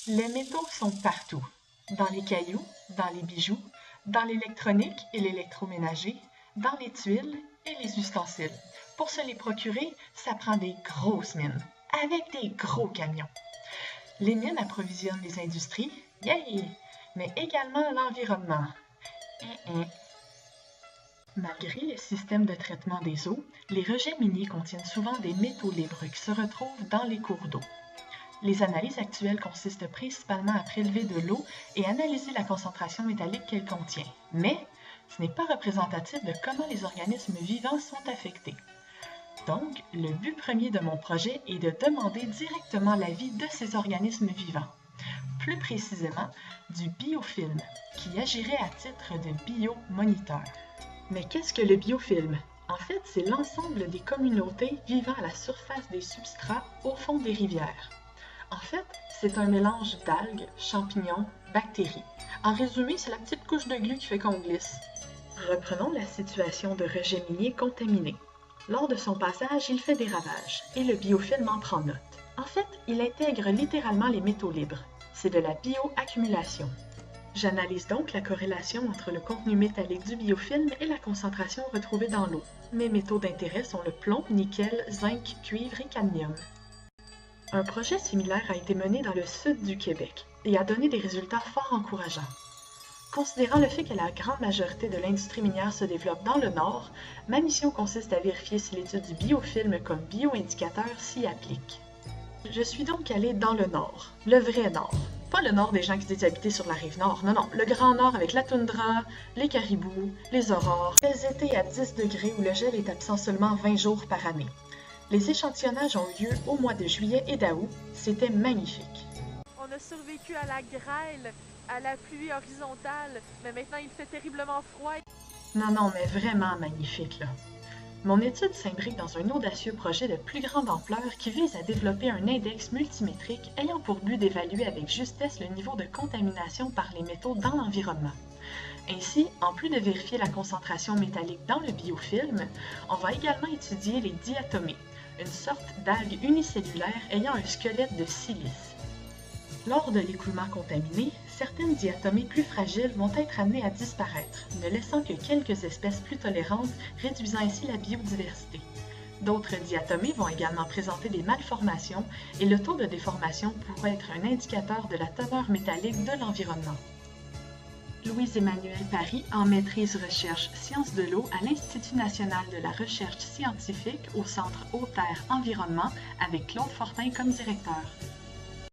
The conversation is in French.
Les métaux sont partout, dans les cailloux, dans les bijoux, dans l'électronique et l'électroménager, dans les tuiles et les ustensiles. Pour se les procurer, ça prend des grosses mines, avec des gros camions. Les mines approvisionnent les industries, yay, mais également l'environnement. Malgré les systèmes de traitement des eaux, les rejets miniers contiennent souvent des métaux libres qui se retrouvent dans les cours d'eau. Les analyses actuelles consistent principalement à prélever de l'eau et analyser la concentration métallique qu'elle contient. Mais ce n'est pas représentatif de comment les organismes vivants sont affectés. Donc, le but premier de mon projet est de demander directement l'avis de ces organismes vivants. Plus précisément, du biofilm, qui agirait à titre de biomoniteur. Mais qu'est-ce que le biofilm? En fait, c'est l'ensemble des communautés vivant à la surface des substrats au fond des rivières. En fait, c'est un mélange d'algues, champignons, bactéries. En résumé, c'est la petite couche de glu qui fait qu'on glisse. Reprenons la situation de rejet minier contaminé. Lors de son passage, il fait des ravages, et le biofilm en prend note. En fait, il intègre littéralement les métaux libres. C'est de la bioaccumulation. J'analyse donc la corrélation entre le contenu métallique du biofilm et la concentration retrouvée dans l'eau. Mes métaux d'intérêt sont le plomb, nickel, zinc, cuivre et cadmium. Un projet similaire a été mené dans le sud du Québec et a donné des résultats fort encourageants. Considérant le fait que la grande majorité de l'industrie minière se développe dans le nord, ma mission consiste à vérifier si l'étude du biofilm comme bioindicateur s'y applique. Je suis donc allée dans le nord, le vrai nord. Pas le nord des gens qui étaient habités sur la rive nord, non, le grand nord avec la toundra, les caribous, les aurores, les étés à 10 degrés où le gel est absent seulement 20 jours par année. Les échantillonnages ont eu lieu au mois de juillet et d'août, c'était magnifique. On a survécu à la grêle, à la pluie horizontale, mais maintenant il fait terriblement froid. Non, mais vraiment magnifique, là. Mon étude s'imbrique dans un audacieux projet de plus grande ampleur qui vise à développer un index multimétrique ayant pour but d'évaluer avec justesse le niveau de contamination par les métaux dans l'environnement. Ainsi, en plus de vérifier la concentration métallique dans le biofilm, on va également étudier les diatomées, une sorte d'algue unicellulaire ayant un squelette de silice. Lors de l'écoulement contaminé, certaines diatomées plus fragiles vont être amenées à disparaître, ne laissant que quelques espèces plus tolérantes, réduisant ainsi la biodiversité. D'autres diatomées vont également présenter des malformations et le taux de déformation pourrait être un indicateur de la teneur métallique de l'environnement. Louise-Emmanuelle Paris, en maîtrise recherche sciences de l'eau à l'Institut national de la recherche scientifique au Centre Eau-Terre Environnement avec Claude Fortin comme directeur.